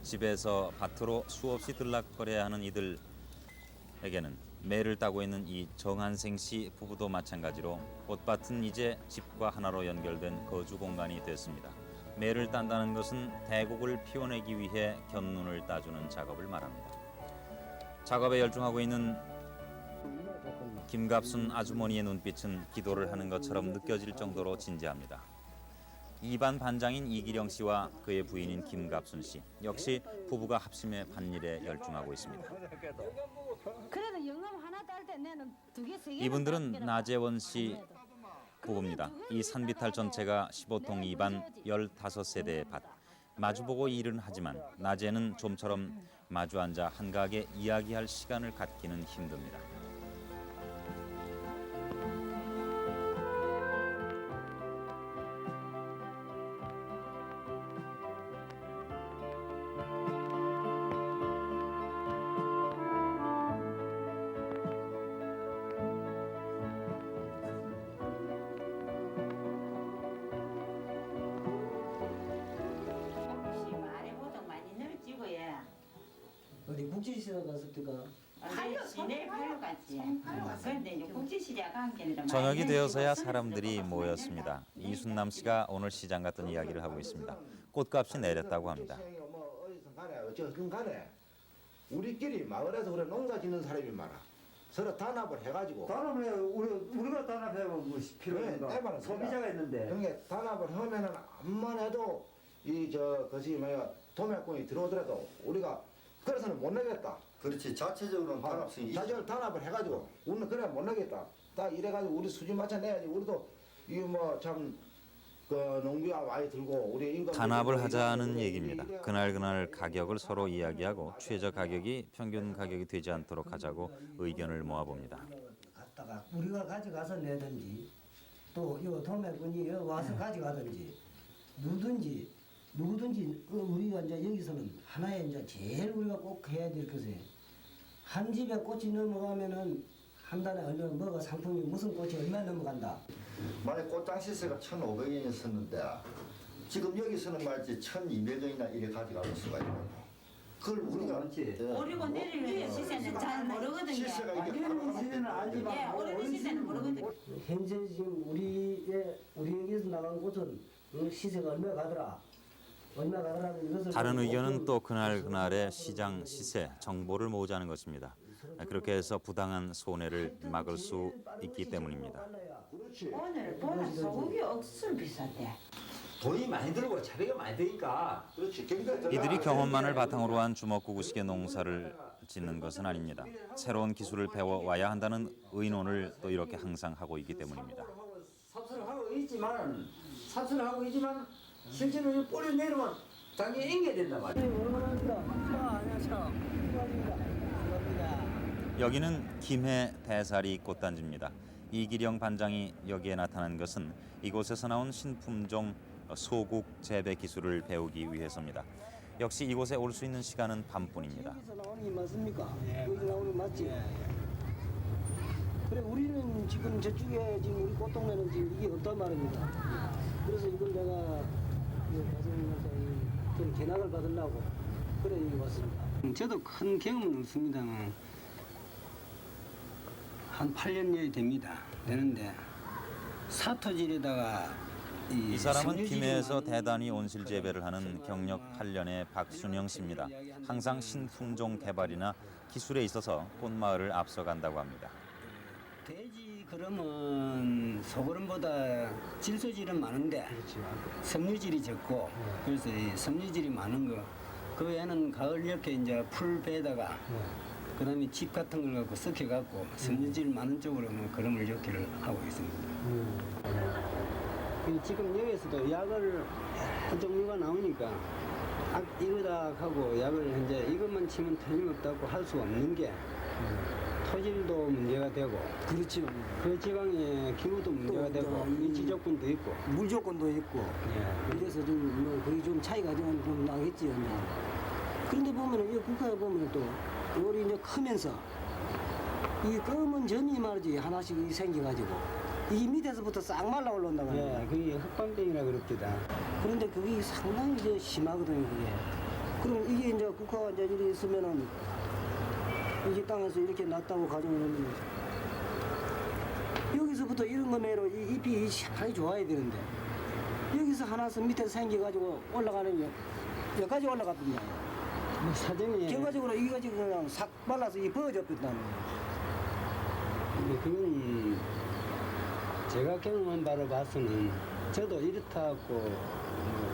집에서 밭으로 수없이 들락거려야 하는 이들에게는 매를 따고 있는 이 정한생 씨 부부도 마찬가지로 꽃밭은 이제 집과 하나로 연결된 거주 공간이 됐습니다. 매를 딴다는 것은 대국을 피워내기 위해 견눈을 따주는 작업을 말합니다. 작업에 열중하고 있는 김갑순 아주머니의 눈빛은 기도를 하는 것처럼 느껴질 정도로 진지합니다. 이반 반장인 이기령 씨와 그의 부인인 김갑순 씨 역시 부부가 합심해 밭일에 열중하고 있습니다. 그래도 영감 하나 딸 때 내는 두 개, 세 개. 이분들은 나재원 씨 부부입니다. 이 산비탈 전체가 15통 2반 15세대의 밭. 마주보고 일은 하지만 낮에는 좀처럼 마주 앉아 한가하게 이야기할 시간을 갖기는 힘듭니다. 어디 국제시장 갔을 때가 시내 팔로 갔지. 그런데 이제 국제시장 간 게 아니라 저녁이 되어서야 사람들이 모였습니다. 이순남 씨가 오늘 시장 갔던 이야기를 하고 있습니다. 꽃값이 내렸다고 합니다. 뭐 어디서 가래 어쨌든 간에 우리끼리 마을에서 그래 농사 짓는 사람이 많아. 서로 단합을 해가지고. 단합을 해. 우리가 단합해면 뭐 필요한가? 소비자가 있는데. 그러니까 단합을 하면은 암만 해도 것이 뭐야 도매꾼이 들어오더라도 우리가 그래서는 못 내겠다. 그렇지. 자체적으로는 단합성이 있어. 자체적으로 단합을 해가지고 우리는 그래 못 내겠다. 딱 이래가지고 우리 수준 맞춰 내야지. 우리도 이거 뭐 참 그 농비가 많이 들고 우리 인간 단합을 하자는 얘기입니다. 그날 가격을 서로 이야기하고 최저 가격이 평균 가격이 되지 않도록 하자고 의견을 모아봅니다. 갖다가 우리가 가져가서 내든지 또 이 도매꾼이 와서 가져가든지 누구든지 우리가 이제 여기서는 하나의 이제 제일 우리가 꼭 해야 될 것이 한 집에 꽃이 넘어가면은 한 달에 얼마 뭐가 상품이 무슨 꽃이 얼마 넘어간다. 만약 꽃장 시세가 1,500원이었는데 지금 여기서는 말이지 1,200원이나 이래 가져갈 수가 있는 거. 그걸 우리가 오르고 내리는 시세는 잘 모르거든요. 시세가 이게 시세는 알지만 오르는 시세는 모르거든요. 현재 지금 우리에게서 나간 꽃은 시세가 얼마 가더라는 이것을 다른 의견은 또 그날의 시장 시세 정보를 모으자는 것입니다. 그렇게 해서 부당한 손해를 막을 수 있기 때문입니다. 오늘 소고기 억수로 비싸대. 돈이 많이 들고 자비가 많이 드니까. 그렇지. 이들이 경험만을 바탕으로 한 주먹구구식의 농사를 짓는 것은 아닙니다. 새로운 기술을 배워와야 한다는 의논을 또 이렇게 항상 하고 있기 때문입니다. 삽질하고 있지만 실제로 뿌리 내리면 당연히 앵겨야 된단 말이야. 여기는 김해 대사리 꽃단지입니다. 이기령 반장이 여기에 나타난 것은 이곳에서 나온 신품종 소국 재배 기술을 배우기 위해서입니다. 역시 이곳에 올 수 있는 시간은 밤뿐입니다. 여기서 나오는 게 맞습니까? 여기 나오는 게 맞지? 그래 우리는 지금 저쪽에 지금 우리 꽃동네는 지금 이게 없단 말입니다. 그래서 이걸 내가 가정에서 좀 견학을 받으려고 그래 여기 왔습니다. 저도 큰 경험은 없습니다만 한 8년 됩니다. 되는데 사토질에다가 이 사람은 김해에서 대단히 온실 재배를 하는 경력 8년의 박순영 씨입니다. 항상 신품종 개발이나 기술에 있어서 꽃마을을 앞서간다고 합니다. 돼지 그러면 소그름보다 질소질은 많은데 섬유질이 적고 그래서 이 섬유질이 많은 거 그 외에는 가을 이렇게 이제 풀 배에다가 그다음에 집 같은 걸 갖고 섞여 갖고 섬유질 많은 쪽으로 뭐 그름을 엮기를 하고 있습니다. 지금 여기에서도 약을 한 종류가 나오니까 이거다 하고 약을 현재 이것만 치면 틀림없다고 할 수 없는 게 토질도 문제가 되고 그렇죠. 그 지방의 기후도 문제가 되고 위치 조건도 있고 물 조건도 있고 그래서 좀뭐 거의 좀 차이가 좀 나겠지요. 이제. 그런데 보면은 이 국가에 보면은 또 요리 이제 크면서 이 검은 점이 말이지 하나씩 생겨가지고 이 밑에서부터 싹 말라 올라온다고 합니다. 예, 그게 흑방병이라 그럽니다. 그런데 그게 상당히 이제 심하거든요, 그게. 그럼 이게 이제 국화가 이제 이렇게 있으면은 이 땅에서 이렇게 났다고 가정을 여기서부터 이런 거매로 이 잎이 상당히 좋아야 되는데 여기서 하나서 밑에서 생겨가지고 올라가는 여기까지 올라갔던데 뭐 사정이 결과적으로 이게 가지고 그냥 싹 말라서 이 벌어져 버렸다는 거예요. 그건 제가 경험한 바로 봐서는 저도 이렇다고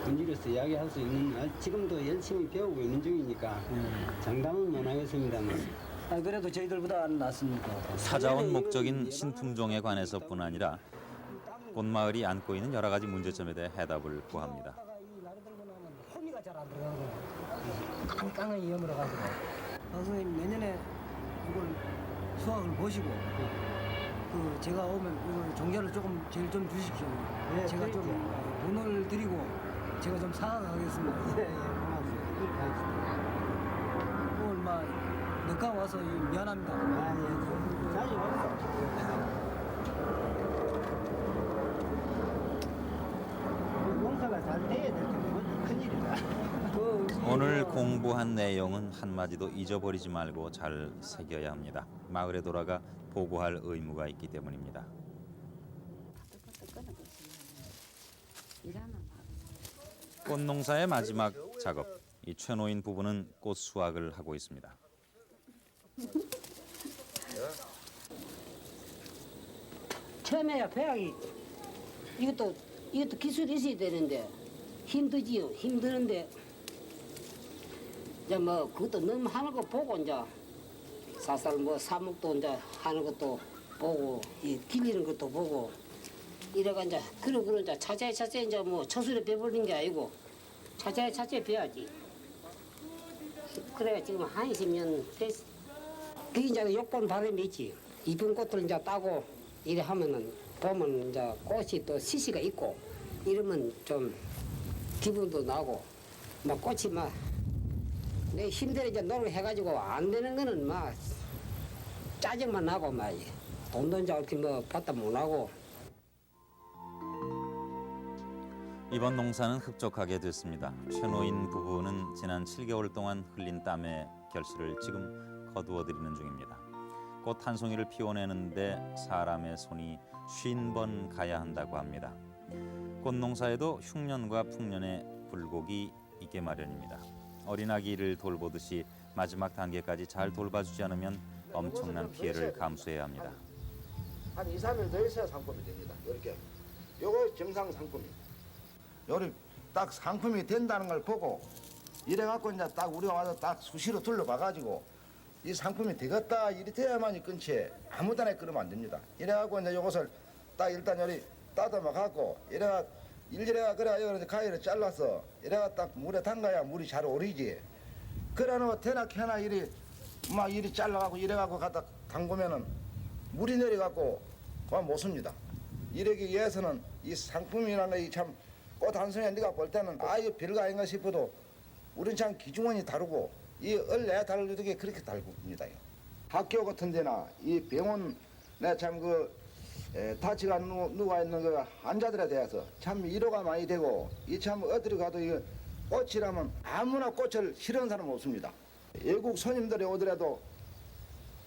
군지로서 이야기할 수 있는 지금도 열심히 배우고 있는 중이니까 장담은 못 하겠습니다만 그래도 저희들보다 안 낫습니까? 찾아온 목적인 신품종에 관해서뿐 아니라 꽃마을이 안고 있는 여러 가지 문제점에 대해 해답을 구합니다. 호미가 잘 안 들어가고 깡깡한 이염으로 가지고 선생님 내년에 이걸 수확을 보시고 그 제가 오면 이걸 종자를 조금 제일 좀 주십시오. 네, 제가 좀 돈을 드리고 제가 좀 사가겠습니다. 예, 고맙습니다. 오늘 막 늦가 와서 미안합니다. 자주 농사가 잘 돼야 될 텐데 큰일이다. 오늘 공부한 내용은 한마디도 잊어버리지 말고 잘 새겨야 합니다. 마을에 돌아가 보고할 의무가 있기 때문입니다. 꽃농사의 마지막 작업. 이 최노인 부부는 꽃 수확을 하고 있습니다. 처음에야 배양이 이것도 기술이 있어야 되는데 힘들지요. 힘드는데 이제 뭐 그것도 너무 하는 거 보고 이제 사살 뭐 사목도 이제 하는 것도 보고 이 길리는 것도 보고 이래가 이제 그러고 이제 차차히 이제 뭐 처술에 배버린 게 아니고 차차히 배야지. 그래가 지금 한 20년 됐어. 그게 이제 욕본 바람이 있지. 이쁜 꽃들 이제 따고 이래 하면은 보면 이제 꽃이 또 시시가 있고 이러면 좀 기분도 나고 막 꽃이 막 내 힘대로 이제 노력해가지고 안 되는 거는 막 짜증만 나고 막 돈도 이제 이렇게 뭐 받다 못 하고. 이번 농사는 흡족하게 됐습니다. 최노인 부부는 지난 7개월 동안 흘린 땀의 결실을 지금 거두어드리는 중입니다. 꽃 한 송이를 피워내는데 사람의 손이 50번 가야 한다고 합니다. 꽃농사에도 흉년과 풍년의 불곡이 있게 마련입니다. 어린아기를 돌보듯이 마지막 단계까지 잘 돌봐주지 않으면 엄청난 피해를 감수해야 합니다. 한 2, 3일 더 있어야 상품이 됩니다. 이렇게. 요거 정상 상품이. 요리 딱 상품이 된다는 걸 보고 이래갖고 이제 딱 우리가 와서 딱 수시로 둘러봐가지고 이 상품이 되겠다 이리 돼야만이 끊지 아무 데나 끊으면 안 됩니다. 이래갖고 이제 요것을 딱 일단 요리 따듬어갖고 이래가 일일해가 그래 이제 가위를 잘라서 이래가 딱 물에 담가야 물이 잘 오르지. 그러나 대나 캐나 이리 막 이리 잘라갖고 이래갖고 갖다 담그면은 물이 내려갖고 그만 못 씁니다. 이러기 위해서는 이 상품이라는 게 참 꽃 한 송이 네가 볼 때는 이거 별거 아닌가 싶어도 우리는 참 기중원이 다르고 이 얼레 다르게 그렇게 다릅니다. 학교 같은 데나 이 병원 내가 참 다치가 누가 있는 그 환자들에 대해서 참 위로가 많이 되고 이 참 어디로 가도 이 꽃이라면 아무나 꽃을 싫어하는 사람은 없습니다. 외국 손님들이 오더라도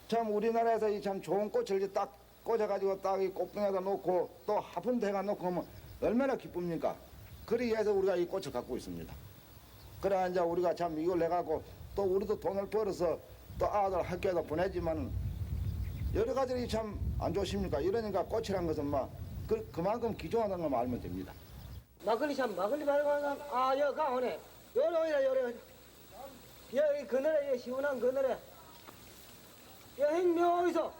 참 우리나라에서 이 참 좋은 꽃을 딱 꽂아가지고 딱 이 꽃병에다 놓고 또 하품도 해가 놓고 하면 얼마나 기쁩니까? 그러기 위해서 우리가 이 꽃을 갖고 있습니다. 그래 이제 우리가 참 이걸 해갖고 또 우리도 돈을 벌어서 또 아들 학교에다 보내지만 여러 가지 참 안 좋습니까? 이러니까 꽃이란 것은 막 그만큼 귀중하다는 걸 알면 됩니다. 막걸리 말고 여기 가오네. 요래. 여기 그늘에 시원한 그늘에. 여행 어디서?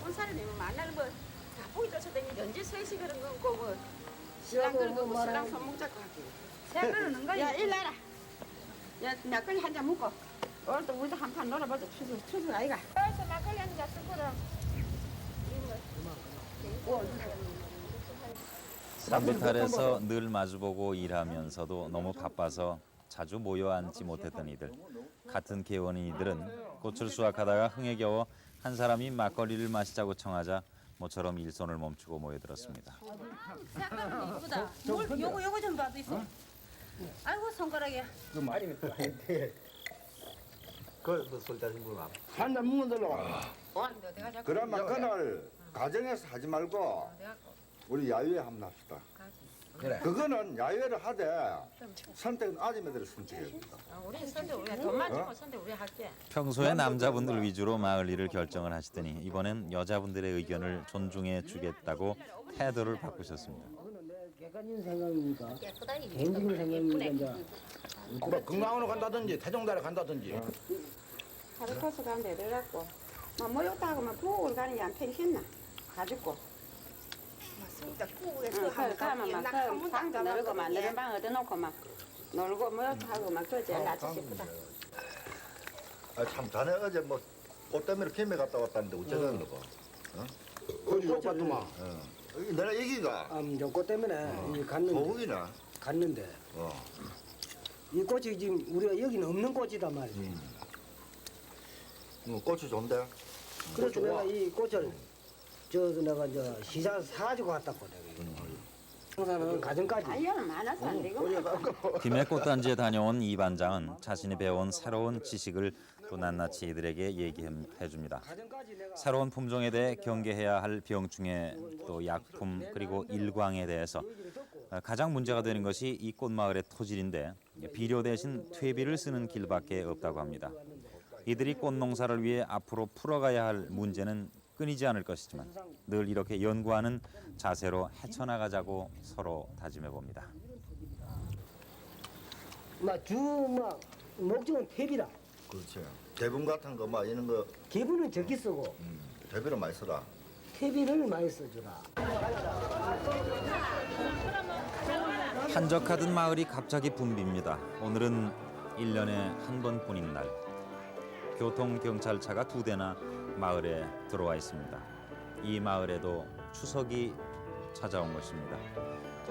본 사람이 뭐 만날 뭐 보기 쫓아다니는 연지 서시 그런 거 없고 뭐 신랑 그러고 뭐 신랑 손목 잡고 하기. 새거는 거야. 야 일나라. 야 막걸리 한 잔 먹고 오늘 또 우리도 한 판 놀아보자. 추수 아이가. 그래서 막걸리 한 잔 쓰고라. 산비탈에서 늘 마주보고 일하면서도 너무 바빠서 자주 모여 앉지 못했던 이들. 같은 개원인 이들은 꽃을 수확하다가 흥에 겨워 한 사람이 막걸리를 마시자고 청하자 모처럼 일손을 멈추고 모여들었습니다. 색깔은 이쁘다. 요거 좀 봐도 있어. 아이고 손가락이야. 그 말이 아닌데. 그 솔다신 분 한잔 먹는 데로. 내가 그러면 그날 가정에서 하지 말고 우리 야외에 한번 합시다. 그래. 그거는 야외를 하되 선택은 아줌마들이 선택해야 된다. 우리 선대 우리가 돈만 주고 선대 우리 할게. 평소에 남자분들 위주로 마을 일을 결정을 하시더니 이번엔 여자분들의 의견을 존중해 주겠다고 태도를 바꾸셨습니다. 객관적인 생각입니까? 개인적인 생각입니까? 이제 뭐 건강으로 간다든지 태종달에 간다든지. 하루 코스 가는데 애들 갖고 막 모욕도 하고 막 부엌을 가는 게안 편했나? 가지고. 맞습니다. 부엌에서 가면 막그 방도 놀고 막 너른 방 얻어놓고 막 놀고 모욕도 하고 막 그러지 낯이 싶다. 참 자네 어제 뭐 꽃 때문에 캠에 갔다 왔다는데 어쩌자는 거 봐. 어디 욕받더만. 내가 얘기가. 요꽃 때문에 이 갔는데. 소국이나. 갔는데. 이 꽃이 지금 우리가 여기는 없는 꽃이단 말이지. 꽃이 좋은데. 그래서 내가 이 꽃을 내가 이제 시장에서 사가지고 왔다고 내가. 항상 가정까지. 알려는 많아서 안 되고. 김해 꽃단지에 다녀온 이 반장은 자신이 배운 새로운 지식을 또 낱낱이 이들에게 얘기해 줍니다. 새로운 품종에 대해 경계해야 할 병충해 또 약품 그리고 일광에 대해서 가장 문제가 되는 것이 이 꽃마을의 토질인데 비료 대신 퇴비를 쓰는 길밖에 없다고 합니다. 이들이 꽃농사를 위해 앞으로 풀어가야 할 문제는 끊이지 않을 것이지만 늘 이렇게 연구하는 자세로 헤쳐나가자고 서로 다짐해 봅니다. 목적은 퇴비라. 그렇지. 대분 같은 거 막 이런 거. 개분은 적게 쓰고. 대비를 많이 써라. 퇴비를 많이 써주라. 한적하던 마을이 갑자기 붐빕니다. 오늘은 1년에 한 번뿐인 날. 교통경찰차가 2대나 마을에 들어와 있습니다. 이 마을에도 추석이 찾아온 것입니다.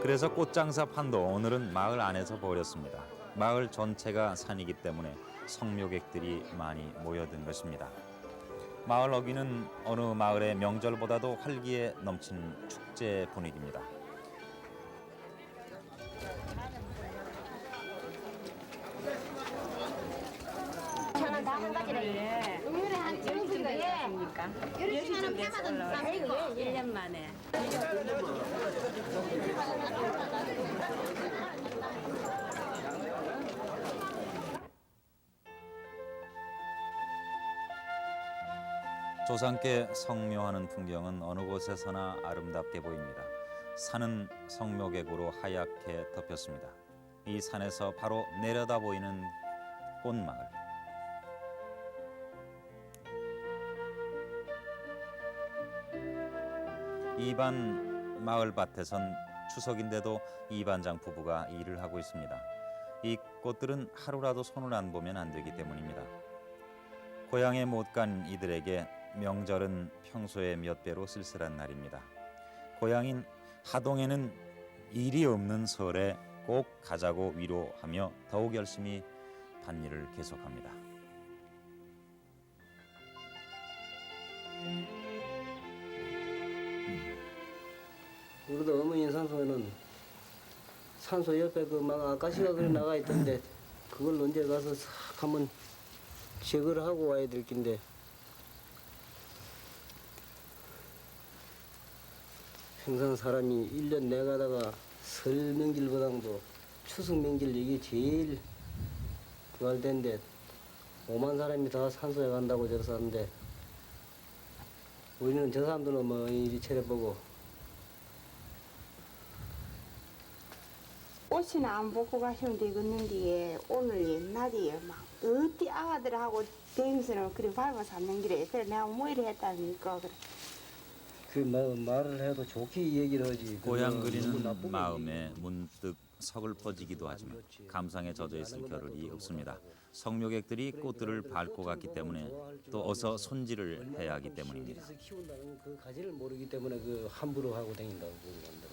그래서 꽃장사 판도 오늘은 마을 안에서 벌였습니다. 마을 전체가 산이기 때문에 성묘객들이 많이 모여든 것입니다. 마을 어귀는 어느 마을의 명절보다도 활기에 넘치는 축제 분위기입니다. 저는 다 한 가지래. 음료를 한 정수가 있습니까? 이렇게 하는 패마다 아이고 1년 만에. 조상께 성묘하는 풍경은 어느 곳에서나 아름답게 보입니다. 산은 성묘객으로 하얗게 덮였습니다. 이 산에서 바로 내려다 보이는 꽃마을. 이반 마을밭에선 추석인데도 이반장 부부가 일을 하고 있습니다. 이 꽃들은 하루라도 손을 안 보면 안 되기 때문입니다. 고향에 못 간 이들에게 명절은 평소의 몇 배로 쓸쓸한 날입니다. 고향인 하동에는 일이 없는 설에 꼭 가자고 위로하며 더욱 열심히 밭일을 계속합니다. 우리도 어머니 산소에는 산소 옆에 그 막 아까시가 그래 나가 있던데 그걸 언제 가서 싹 한번 제거를 하고 와야 될 긴데 평상 사람이 1년 내가다가 설 명절보다도 추석 명절 이게 제일 좋아할 텐데 5만 사람이 다 산소에 간다고 저래서 하는데 우리는 저 사람들은 뭐 이리 차려보고 옷이나 안 벗고 가시면 되겠는데 오늘 옛날이에요. 막 어디 아가들하고 대임스는 그래 밟아서 왔는 길에 그래 내가 뭐 이래 했다니까 그래 그 말을 해도 좋게 얘기를 하지. 고향 너무 그리는 나쁘게 마음에 문득 서글퍼지기도 하지만 감상에 젖어 있을 겨를이 없습니다. 성묘객들이 꽃들을 밟고 갔기 때문에 또 어서 손질을 해야 하기 때문입니다. 시원지에서 키운다는 그 가지를 모르기 때문에 그 함부로 하고 다닌다고 그런다.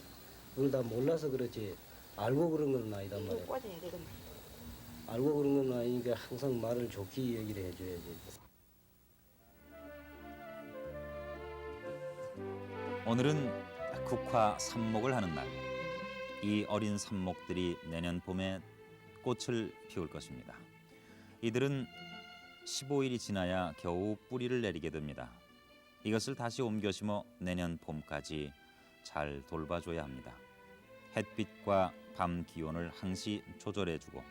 그걸 다 몰라서 그렇지 알고 그런 건 아니단 말이야. 알고 그런 건 아니니까 항상 말을 좋게 얘기를 해줘야지. 오늘은 국화 삽목을 하는 날. 이 어린 삽목들이 내년 봄에 꽃을 피울 것입니다. 이들은 15일이 지나야 겨우 뿌리를 내리게 됩니다. 이것을 다시 옮겨 심어 내년 봄까지 잘 돌봐줘야 합니다. 햇빛과 밤 기온을 항시 조절해주고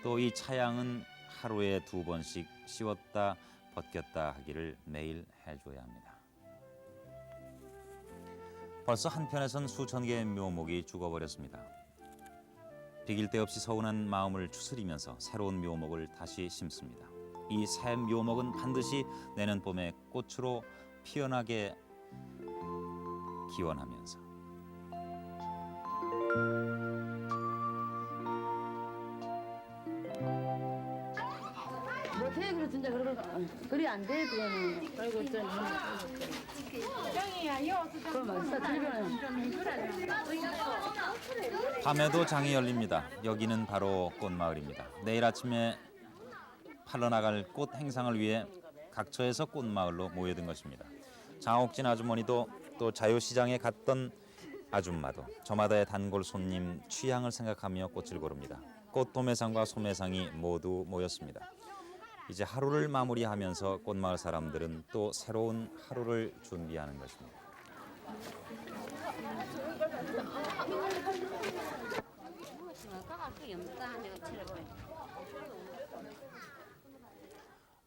또 이 차양은 하루에 2번씩 씌웠다 벗겼다 하기를 매일 해줘야 합니다. 벌써 한편에선 수천 개의 묘목이 죽어버렸습니다. 비길 데 없이 서운한 마음을 추스리면서 새로운 묘목을 다시 심습니다. 이 새 묘목은 반드시 내년 봄에 꽃으로 피어나게 기원하면서 못해 그래 진짜 그리 안 돼 그거는. 아이고 좀. 그럼 맛있다 들려요. 밤에도 장이 열립니다. 여기는 바로 꽃마을입니다. 내일 아침에 팔러나갈 꽃 행상을 위해 각처에서 꽃마을로 모여든 것입니다. 장옥진 아주머니도 또 자유시장에 갔던 아줌마도 저마다의 단골 손님 취향을 생각하며 꽃을 고릅니다. 꽃도매상과 소매상이 모두 모였습니다. 이제 하루를 마무리하면서 꽃마을 사람들은 또 새로운 하루를 준비하는 것입니다.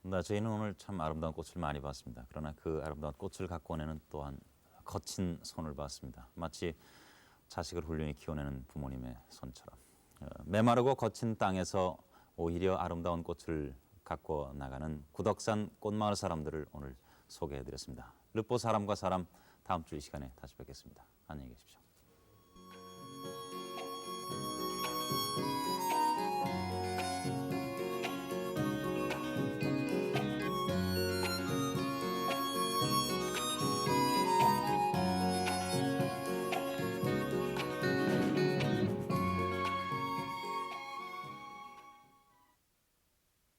네, 저희는 오늘 참 아름다운 꽃을 많이 봤습니다. 그러나 그 아름다운 꽃을 갖고 오내는 또한 거친 손을 봤습니다. 마치 자식을 훌륭히 키워내는 부모님의 손처럼. 메마르고 거친 땅에서 오히려 아름다운 꽃을 갖고 나가는 구덕산 꽃마을 사람들을 오늘 소개해드렸습니다. 르뽀 사람과 사람 다음 주 이 시간에 다시 뵙겠습니다. 안녕히 계십시오.